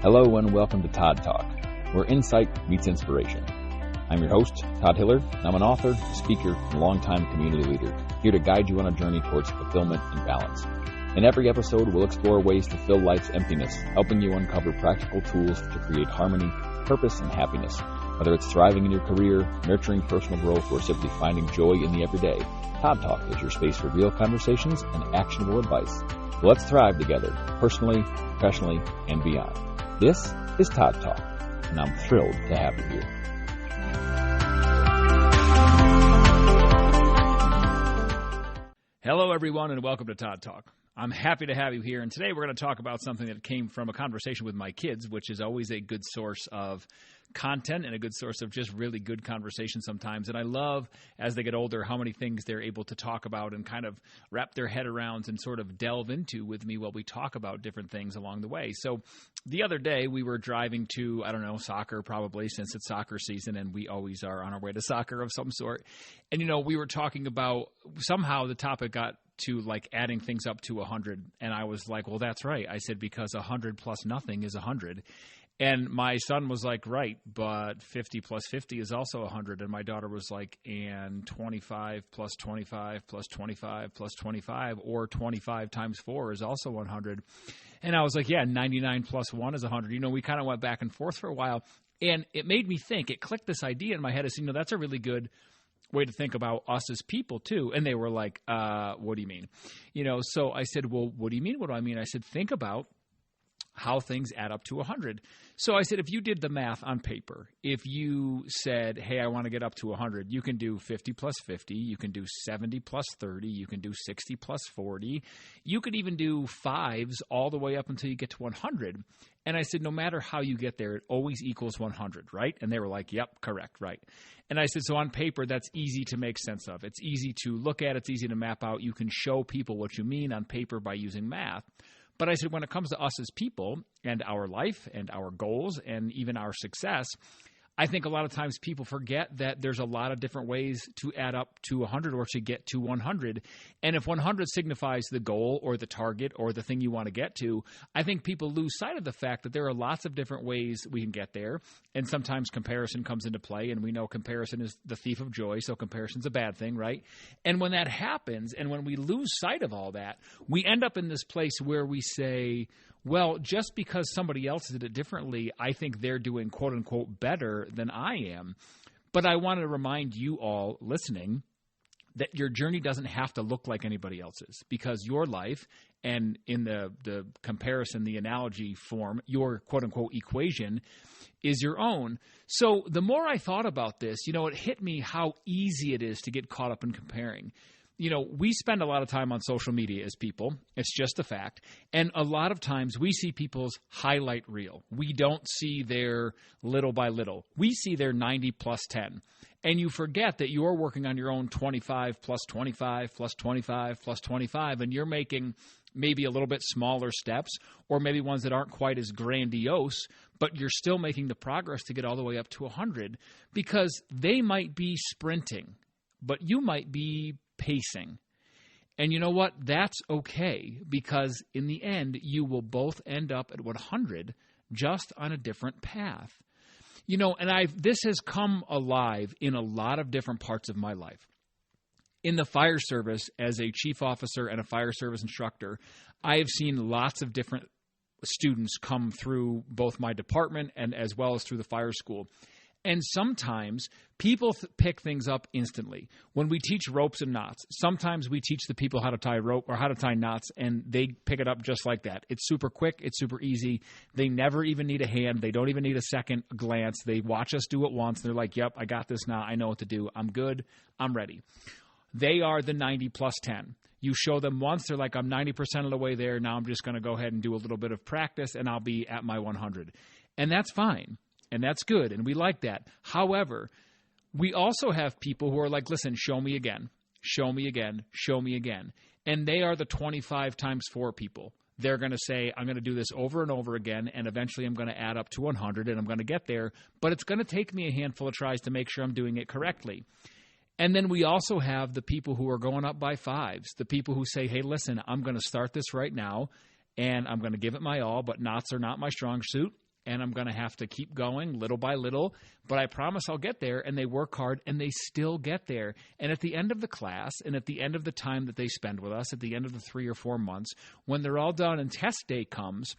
Hello and welcome to Todd Talk, where insight meets inspiration. I'm your host, Todd Hiller, and I'm an author, speaker, and longtime community leader, here to guide you on a journey towards fulfillment and balance. In every episode, we'll explore ways to fill life's emptiness, helping you uncover practical tools to create harmony, purpose, and happiness. Whether it's thriving in your career, nurturing personal growth, or simply finding joy in the everyday, Todd Talk is your space for real conversations and actionable advice. So let's thrive together, personally, professionally, and beyond. This is Todd Talk, and I'm thrilled to have you here. Hello, everyone, and welcome to Todd Talk. I'm happy to have you here, and today we're going to talk about something that came from a conversation with my kids, which is always a good source of content and a good source of just really good conversation sometimes. And I love, as they get older, how many things they're able to talk about and kind of wrap their head around and sort of delve into with me while we talk about different things along the way. So the other day we were driving to, soccer probably, since it's soccer season and we always are on our way to soccer of some sort. And, we were talking about, somehow the topic got to like adding things up to 100. And I was like, well, that's right. I said, because 100 plus nothing is 100. And my son was like, right, but 50 plus 50 is also 100. And my daughter was like, and 25 plus 25 plus 25 plus 25, or 25 times 4 is also 100. And I was like, yeah, 99 plus 1 is 100. We kind of went back and forth for a while. And it made me think, it clicked this idea in my head. As that's a really good way to think about us as people too. And they were like, what do you mean? So I said, well, what do you mean? What do I mean? I said, think about how things add up to 100. So I said, if you did the math on paper, if you said, hey, I want to get up to 100, you can do 50 plus 50, you can do 70 plus 30, you can do 60 plus 40, you could even do fives all the way up until you get to 100. And I said, no matter how you get there, it always equals 100, right? And they were like, yep, correct, right. And I said, so on paper, that's easy to make sense of. It's easy to look at, it's easy to map out. You can show people what you mean on paper by using math. But I said, when it comes to us as people and our life and our goals and even our success, I think a lot of times people forget that there's a lot of different ways to add up to 100 or to get to 100. And if 100 signifies the goal or the target or the thing you want to get to, I think people lose sight of the fact that there are lots of different ways we can get there. And sometimes comparison comes into play, and we know comparison is the thief of joy, so comparison's a bad thing, right? And when that happens, and when we lose sight of all that, we end up in this place where we say, well, just because somebody else did it differently, I think they're doing quote-unquote better than I am. But I want to remind you all listening that your journey doesn't have to look like anybody else's, because your life, and in the comparison, the analogy form, your quote-unquote equation is your own. So the more I thought about this, it hit me how easy it is to get caught up in comparing. We spend a lot of time on social media as people. It's just a fact. And a lot of times we see people's highlight reel. We don't see their little by little. We see their 90 plus 10. And you forget that you're working on your own 25 plus 25 plus 25 plus 25, and you're making maybe a little bit smaller steps, or maybe ones that aren't quite as grandiose, but you're still making the progress to get all the way up to 100, because they might be sprinting, but you might be pacing. And you know what? That's okay, because in the end, you will both end up at 100, just on a different path. And this has come alive in a lot of different parts of my life. In the fire service, as a chief officer and a fire service instructor, I have seen lots of different students come through both my department and as well as through the fire school. And sometimes people pick things up instantly. When we teach ropes and knots, sometimes we teach the people how to tie rope or how to tie knots, and they pick it up just like that. It's super quick. It's super easy. They never even need a hand. They don't even need a second glance. They watch us do it once. They're like, yep, I got this now. I know what to do. I'm good. I'm ready. They are the 90 plus 10. You show them once, they're like, I'm 90% of the way there. Now I'm just going to go ahead and do a little bit of practice, and I'll be at my 100. And that's fine. And that's good, and we like that. However, we also have people who are like, listen, show me again, show me again, show me again. And they are the 25 times 4 people. They're going to say, I'm going to do this over and over again, and eventually I'm going to add up to 100, and I'm going to get there. But it's going to take me a handful of tries to make sure I'm doing it correctly. And then we also have the people who are going up by 5s, the people who say, hey, listen, I'm going to start this right now, and I'm going to give it my all, but knots are not my strong suit. and I'm going to have to keep going little by little, but I promise I'll get there. And they work hard, and they still get there. And at the end of the class, and at the end of the time that they spend with us, at the end of the 3 or 4 months, when they're all done and test day comes,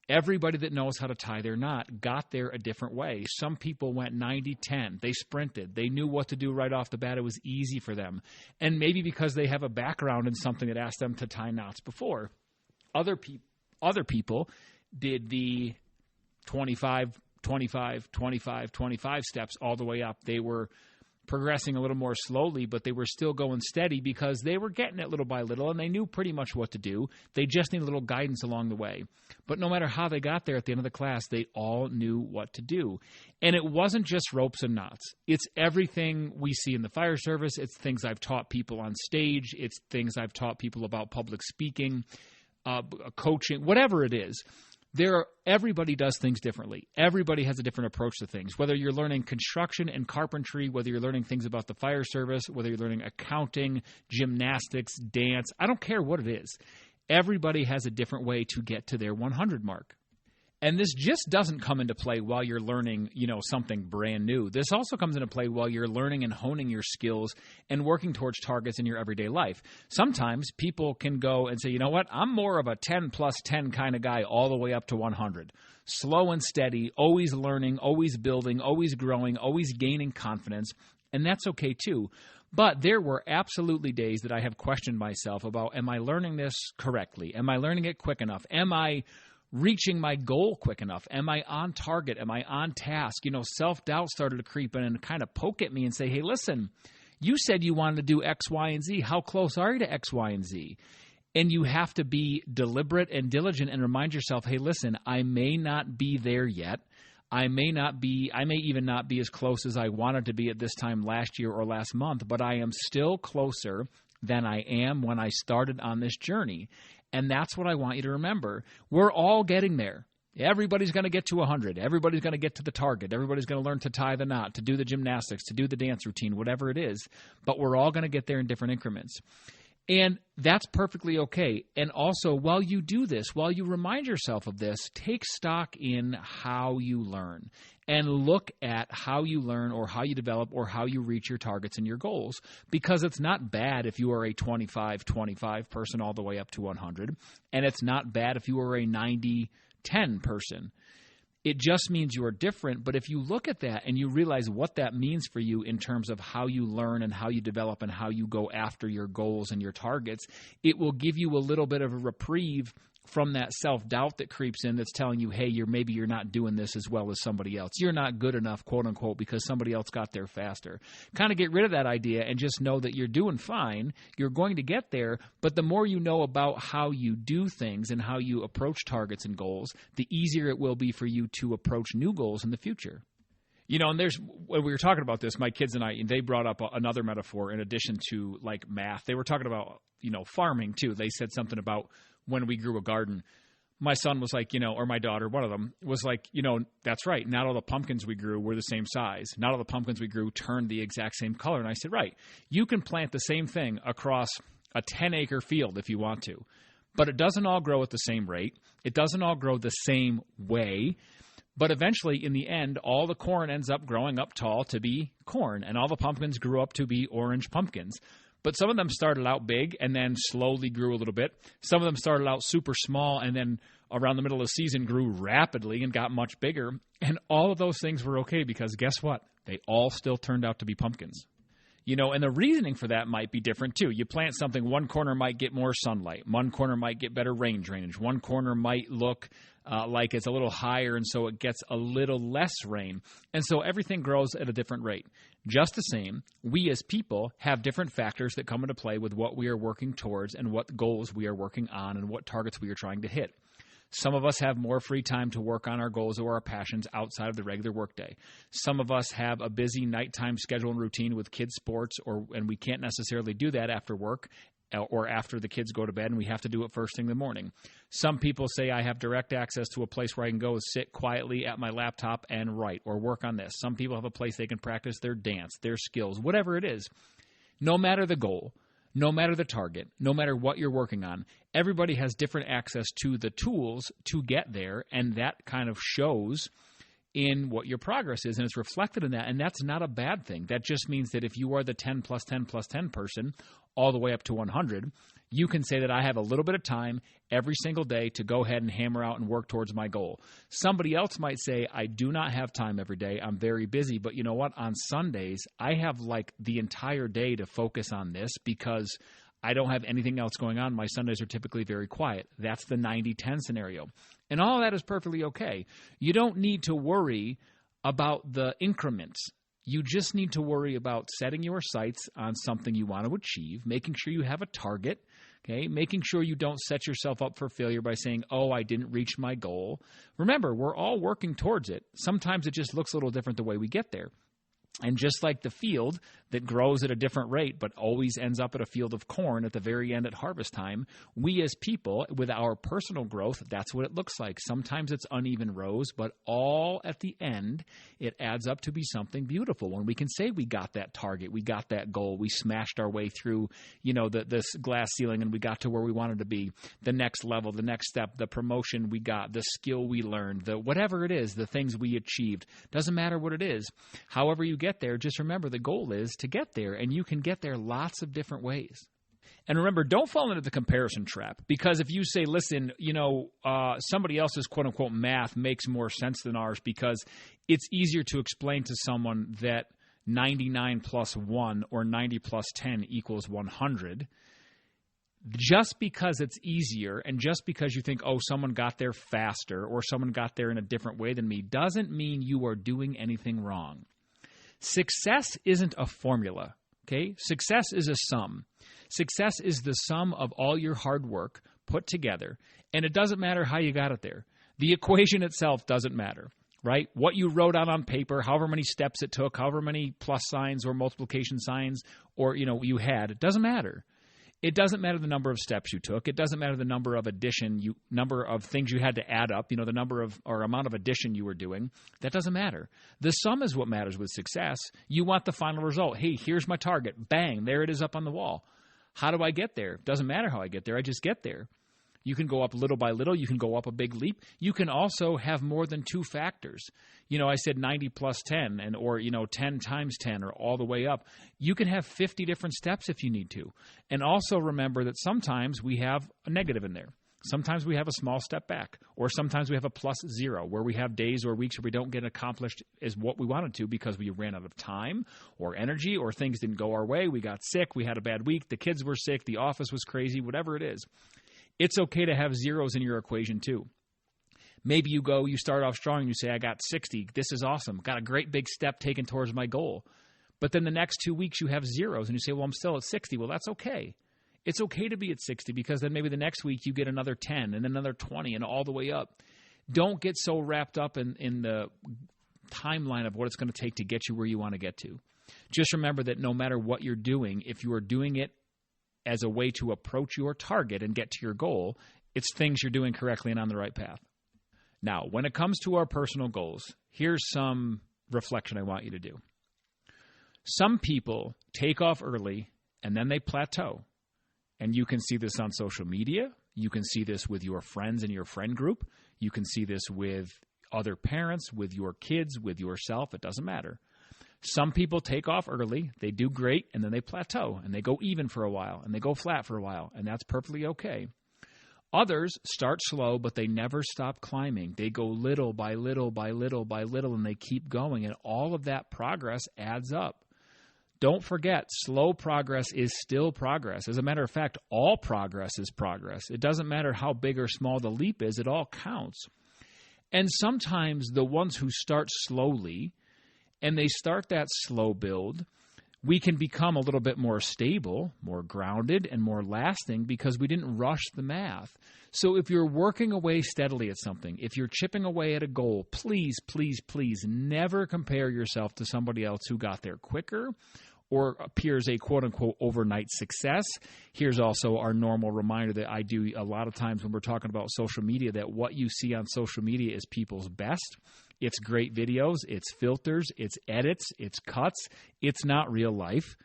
everybody that knows how to tie their knot got there a different way. Some people went 90-10. They sprinted. They knew what to do right off the bat. It was easy for them. And maybe because they have a background in something that asked them to tie knots before. Other people did the 25 steps all the way up. They were progressing a little more slowly, but they were still going steady because they were getting it little by little, and they knew pretty much what to do. They just needed a little guidance along the way. But no matter how they got there at the end of the class, they all knew what to do. And it wasn't just ropes and knots. It's everything we see in the fire service. It's things I've taught people on stage. It's things I've taught people about public speaking, coaching, whatever it is. Everybody does things differently. Everybody has a different approach to things. Whether you're learning construction and carpentry, whether you're learning things about the fire service, whether you're learning accounting, gymnastics, dance, I don't care what it is. Everybody has a different way to get to their 100 mark. And this just doesn't come into play while you're learning, something brand new. This also comes into play while you're learning and honing your skills and working towards targets in your everyday life. Sometimes people can go and say, you know what, I'm more of a 10 plus 10 kind of guy all the way up to 100. Slow and steady, always learning, always building, always growing, always gaining confidence. And that's okay too. But there were absolutely days that I have questioned myself about, am I learning this correctly? Am I learning it quick enough? Am I reaching my goal quick enough? Am I on target? Am I on task? Self-doubt started to creep in and kind of poke at me and say, hey, listen, you said you wanted to do X, Y, and Z. How close are you to X, Y, and Z? And you have to be deliberate and diligent and remind yourself, hey, listen, I may not be there yet. I may even not be as close as I wanted to be at this time last year or last month, but I am still closer than I am when I started on this journey. And that's what I want you to remember. We're all getting there. Everybody's going to get to 100. Everybody's going to get to the target. Everybody's going to learn to tie the knot, to do the gymnastics, to do the dance routine, whatever it is. But we're all going to get there in different increments. And that's perfectly okay. And also, while you do this, while you remind yourself of this, take stock in how you learn and look at how you learn or how you develop or how you reach your targets and your goals. Because it's not bad if you are a 25-25 person all the way up to 100. And it's not bad if you are a 90-10 person. It just means you are different. But if you look at that and you realize what that means for you in terms of how you learn and how you develop and how you go after your goals and your targets, it will give you a little bit of a reprieve from that self-doubt that creeps in that's telling you, hey, maybe you're not doing this as well as somebody else. You're not good enough, quote unquote, because somebody else got there faster. Kind of get rid of that idea and just know that you're doing fine. You're going to get there, but the more you know about how you do things and how you approach targets and goals, the easier it will be for you to approach new goals in the future. And when we were talking about this, my kids and I, they brought up another metaphor in addition to like math. They were talking about, farming too. They said something about when we grew a garden. My son was like, or my daughter, one of them was like, that's right. Not all the pumpkins we grew were the same size. Not all the pumpkins we grew turned the exact same color. And I said, right, you can plant the same thing across a 10-acre field if you want to, but it doesn't all grow at the same rate. It doesn't all grow the same way. But eventually, in the end, all the corn ends up growing up tall to be corn, and all the pumpkins grew up to be orange pumpkins. But some of them started out big and then slowly grew a little bit. Some of them started out super small and then around the middle of the season grew rapidly and got much bigger. And all of those things were okay because guess what? They all still turned out to be pumpkins. And the reasoning for that might be different too. You plant something, one corner might get more sunlight. One corner might get better rain drainage. One corner might look like it's a little higher, and so it gets a little less rain. And so everything grows at a different rate. Just the same, we as people have different factors that come into play with what we are working towards and what goals we are working on and what targets we are trying to hit. Some of us have more free time to work on our goals or our passions outside of the regular workday. Some of us have a busy nighttime schedule and routine with kids' sports, and we can't necessarily do that after work or after the kids go to bed, and we have to do it first thing in the morning. Some people say I have direct access to a place where I can go sit quietly at my laptop and write or work on this. Some people have a place they can practice their dance, their skills, whatever it is. No matter the goal, no matter the target, no matter what you're working on, everybody has different access to the tools to get there, and that kind of shows in what your progress is, and it's reflected in that, and that's not a bad thing. That just means that if you are the 10 plus 10 plus 10 person all the way up to 100, you can say that I have a little bit of time every single day to go ahead and hammer out and work towards my goal. Somebody else might say, I do not have time every day. I'm very busy, but you know what? On Sundays, I have like the entire day to focus on this because I don't have anything else going on. My Sundays are typically very quiet. That's the 90-10 scenario. And all of that is perfectly okay. You don't need to worry about the increments. You just need to worry about setting your sights on something you want to achieve, making sure you have a target, okay? Making sure you don't set yourself up for failure by saying, oh, I didn't reach my goal. Remember, we're all working towards it. Sometimes it just looks a little different the way we get there. And just like the field that grows at a different rate but always ends up at a field of corn at the very end at harvest time, we as people, with our personal growth, that's what it looks like. Sometimes it's uneven rows, but all at the end, it adds up to be something beautiful. When we can say we got that target, we got that goal, we smashed our way through, this glass ceiling and we got to where we wanted to be, the next level, the next step, the promotion we got, the skill we learned, the whatever it is, the things we achieved. Doesn't matter what it is. However you get there, just remember the goal is to get there, and you can get there lots of different ways. And remember, don't fall into the comparison trap, because if you say, listen, somebody else's quote-unquote math makes more sense than ours because it's easier to explain to someone that 99 plus 1 or 90 plus 10 equals 100, just because it's easier and just because you think, oh, someone got there faster or someone got there in a different way than me, doesn't mean you are doing anything wrong. Success isn't a formula, okay? Success is a sum. Success is the sum of all your hard work put together, and it doesn't matter how you got it there. The equation itself doesn't matter, right? What you wrote out on paper, however many steps it took, however many plus signs or multiplication signs or, you had, it doesn't matter. It doesn't matter the number of steps you took. It doesn't matter the number of number of things you had to add up, the number of or amount of addition you were doing. That doesn't matter. The sum is what matters with success. You want the final result. Hey, here's my target. Bang, there it is up on the wall. How do I get there? Doesn't matter how I get there. I just get there. You can go up little by little. You can go up a big leap. You can also have more than two factors. I said 90 plus 10 or 10 times 10 or all the way up. You can have 50 different steps if you need to. And also remember that sometimes we have a negative in there. Sometimes we have a small step back, or sometimes we have a plus 0 where we have days or weeks where we don't get accomplished as what we wanted to because we ran out of time or energy or things didn't go our way. We got sick. We had a bad week. The kids were sick. The office was crazy, whatever it is. It's okay to have zeros in your equation too. Maybe you start off strong and you say, I got 60. This is awesome. Got a great big step taken towards my goal. But then the next 2 weeks you have zeros and you say, well, I'm still at 60. Well, that's okay. It's okay to be at 60 because then maybe the next week you get another 10 and then another 20 and all the way up. Don't get so wrapped up in the timeline of what it's going to take to get you where you want to get to. Just remember that no matter what you're doing, if you are doing it as a way to approach your target and get to your goal, it's things you're doing correctly and on the right path. Now, when it comes to our personal goals, here's some reflection I want you to do. Some people take off early and then they plateau. And you can see this on social media. You can see this with your friends in your friend group. You can see this with other parents, with your kids, with yourself. It doesn't matter. Some people take off early, they do great, and then they plateau, and they go even for a while, and they go flat for a while, and that's perfectly okay. Others start slow, but they never stop climbing. They go little by little by little by little, and they keep going, and all of that progress adds up. Don't forget, slow progress is still progress. As a matter of fact, all progress is progress. It doesn't matter how big or small the leap is, it all counts. And sometimes the ones who start slowly, and they start that slow build, we can become a little bit more stable, more grounded, and more lasting because we didn't rush the math. So if you're working away steadily at something, if you're chipping away at a goal, please, please, please never compare yourself to somebody else who got there quicker or appears a quote-unquote overnight success. Here's also our normal reminder that I do a lot of times when we're talking about social media, that what you see on social media is people's best. It's great videos, it's filters, it's edits, it's cuts. It's not real life.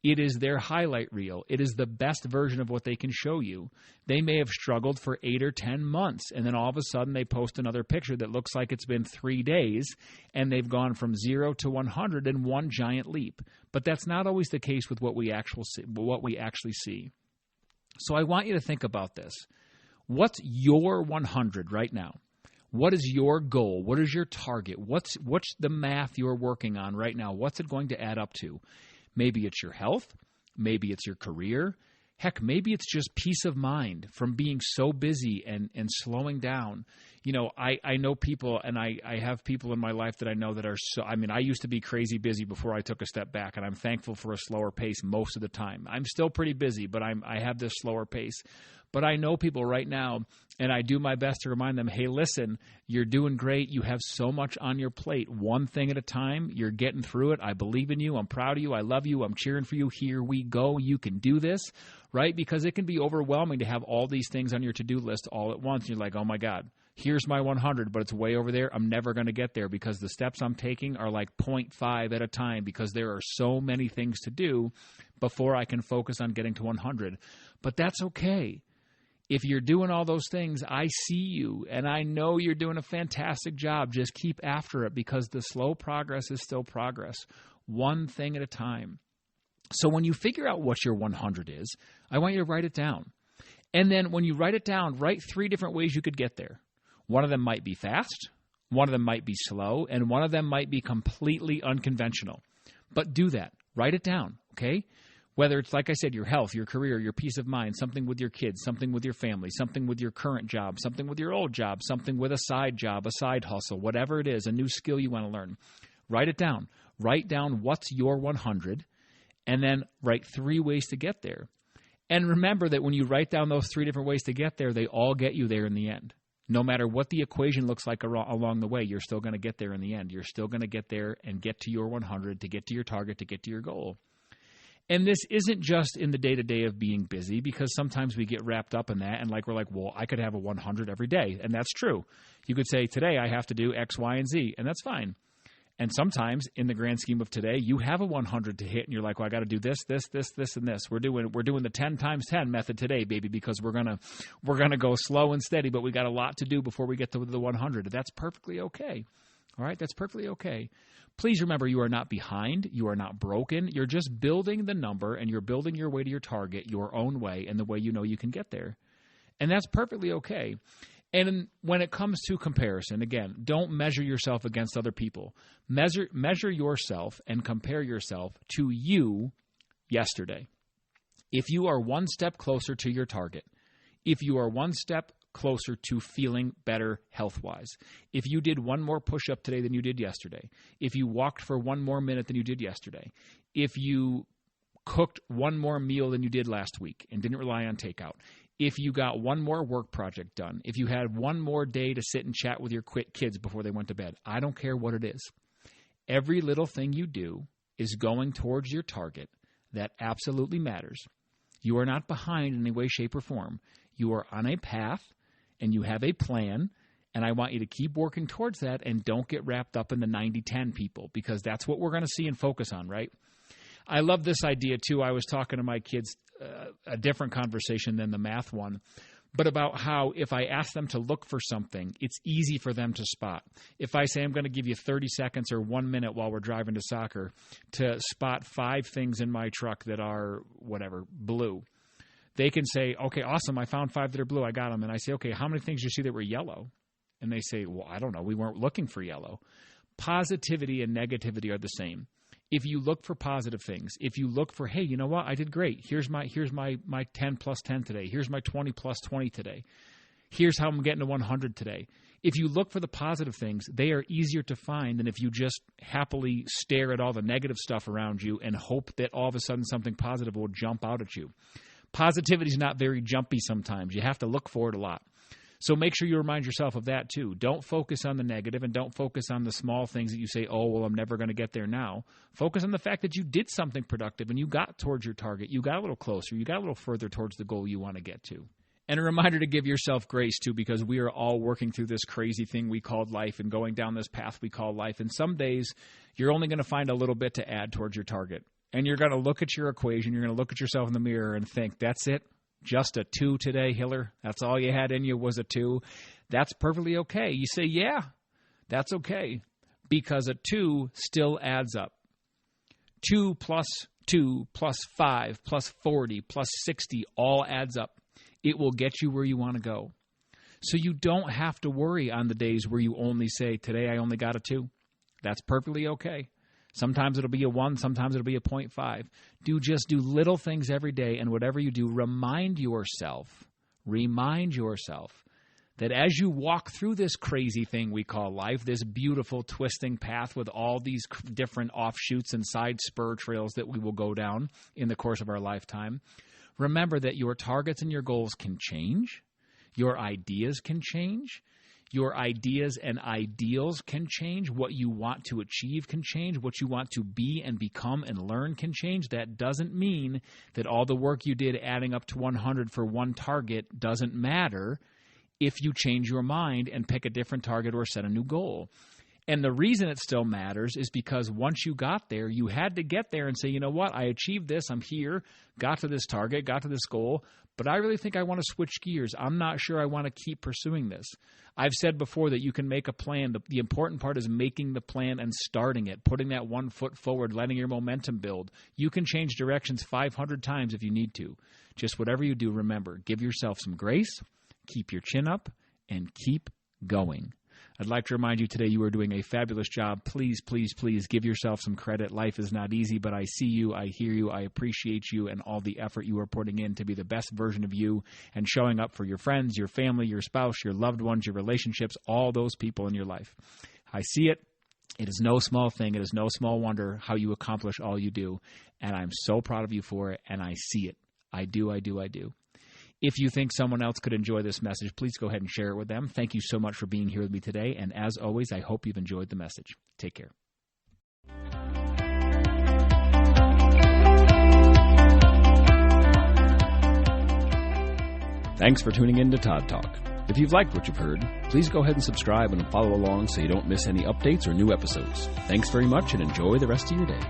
It is their highlight reel. It is the best version of what they can show you. They may have struggled for 8 or 10 months, and then all of a sudden they post another picture that looks like it's been 3 days, and they've gone from 0 to 100 in one giant leap. But that's not always the case with what we actually see. So I want you to think about this. What's your 100 right now? What is your goal? What is your target? What's the math you're working on right now? What's it going to add up to? Maybe it's your health. Maybe it's your career. Heck, maybe it's just peace of mind from being so busy and slowing down. You know, I know people, and I have people in my life that I know that are so, I mean, I used to be crazy busy before I took a step back, and I'm thankful for a slower pace most of the time. I'm still pretty busy, but I have this slower pace. But I know people right now, and I do my best to remind them, hey, listen, you're doing great. You have so much on your plate. One thing at a time. You're getting through it. I believe in you. I'm proud of you. I love you. I'm cheering for you. Here we go. You can do this, right? Because it can be overwhelming to have all these things on your to-do list all at once. You're like, oh, my God, here's my 100, but it's way over there. I'm never going to get there because the steps I'm taking are like 0.5 at a time because there are so many things to do before I can focus on getting to 100. But that's okay. If you're doing all those things, I see you, and I know you're doing a fantastic job. Just keep after it because the slow progress is still progress, one thing at a time. So when you figure out what your 100 is, I want you to write it down. And then when you write it down, write 3 different ways you could get there. One of them might be fast, one of them might be slow, and one of them might be completely unconventional. But do that. Write it down, okay? Whether it's, like I said, your health, your career, your peace of mind, something with your kids, something with your family, something with your current job, something with your old job, something with a side job, a side hustle, whatever it is, a new skill you want to learn. Write it down. Write down what's your 100, and then write 3 ways to get there. And remember that when you write down those 3 different ways to get there, they all get you there in the end. No matter what the equation looks like along the way, you're still going to get there in the end. You're still going to get there and get to your 100, to get to your target, to get to your goal. And this isn't just in the day-to-day of being busy, because sometimes we get wrapped up in that and we're like, well, I could have a 100 every day. And that's true. You could say, today I have to do X, Y, and Z, and that's fine. And sometimes in the grand scheme of today, you have a 100 to hit and you're like, well, I got to do this, and this. We're doing the 10 times 10 method today, baby, because we're going to go slow and steady, but we got a lot to do before we get to the 100. That's perfectly okay. All right? That's perfectly okay. Please remember, you are not behind. You are not broken. You're just building the number, and you're building your way to your target your own way and the way you know you can get there. And that's perfectly okay. And when it comes to comparison, again, don't measure yourself against other people. Measure yourself and compare yourself to you yesterday. If you are one step closer to your target, if you are one step closer to feeling better health-wise, if you did one more push-up today than you did yesterday, if you walked for 1 more minute than you did yesterday, if you cooked 1 more meal than you did last week and didn't rely on takeout, if you got 1 more work project done, if you had 1 more day to sit and chat with your kids before they went to bed, I don't care what it is. Every little thing you do is going towards your target. That absolutely matters. You are not behind in any way, shape, or form. You are on a path, and you have a plan, and I want you to keep working towards that, and don't get wrapped up in the 90-10 people, because that's what we're going to see and focus on, right? I love this idea, too. I was talking to my kids, a different conversation than the math one, but about how if I ask them to look for something, it's easy for them to spot. If I say I'm going to give you 30 seconds or 1 minute while we're driving to soccer to spot 5 things in my truck that are, whatever, blue, they can say, okay, awesome, I found 5 that are blue, I got them. And I say, okay, how many things do you see that were yellow? And they say, well, I don't know, we weren't looking for yellow. Positivity and negativity are the same. If you look for positive things, if you look for, hey, you know what, I did great. Here's my 10 plus 10 today. Here's my 20 plus 20 today. Here's how I'm getting to 100 today. If you look for the positive things, they are easier to find than if you just happily stare at all the negative stuff around you and hope that all of a sudden something positive will jump out at you. Positivity is not very jumpy sometimes. You have to look for it a lot. So make sure you remind yourself of that too. Don't focus on the negative, and don't focus on the small things that you say, oh, well, I'm never going to get there now. Focus on the fact that you did something productive and you got towards your target. You got a little closer. You got a little further towards the goal you want to get to. And a reminder to give yourself grace too, because we are all working through this crazy thing we called life and going down this path we call life. And some days you're only going to find a little bit to add towards your target. and you're going to look at your equation, you're going to look at yourself in the mirror and think, that's it? Just a 2 today, Hiller? That's all you had in you was a 2? That's perfectly okay. You say, yeah, that's okay, because a 2 still adds up. 2 plus 2 plus 5 plus 40 plus 60 all adds up. It will get you where you want to go. So you don't have to worry on the days where you only say, today I only got a 2. That's perfectly okay. Sometimes it'll be a 1, sometimes it'll be a 0.5. Just do little things every day, and whatever you do, remind yourself that as you walk through this crazy thing we call life, this beautiful twisting path with all these different offshoots and side spur trails that we will go down in the course of our lifetime, remember that your targets and your goals can change. Your ideas can change. Your ideas and ideals can change. What you want to achieve can change. What you want to be and become and learn can change. That doesn't mean that all the work you did adding up to 100 for one target doesn't matter if you change your mind and pick a different target or set a new goal. And the reason it still matters is because once you got there, you had to get there and say, you know what, I achieved this, I'm here, got to this target, got to this goal, but I really think I want to switch gears. I'm not sure I want to keep pursuing this. I've said before that you can make a plan. The important part is making the plan and starting it, putting that 1 foot forward, letting your momentum build. You can change directions 500 times if you need to. Just whatever you do, remember, give yourself some grace, keep your chin up, and keep going. I'd like to remind you today you are doing a fabulous job. Please, please, please give yourself some credit. Life is not easy, but I see you, I hear you, I appreciate you and all the effort you are putting in to be the best version of you and showing up for your friends, your family, your spouse, your loved ones, your relationships, all those people in your life. I see it. It is no small thing. It is no small wonder how you accomplish all you do, and I'm so proud of you for it, and I see it. I do. If you think someone else could enjoy this message, please go ahead and share it with them. Thank you so much for being here with me today. And as always, I hope you've enjoyed the message. Take care. Thanks for tuning in to Todd Talk. If you've liked what you've heard, please go ahead and subscribe and follow along so you don't miss any updates or new episodes. Thanks very much and enjoy the rest of your day.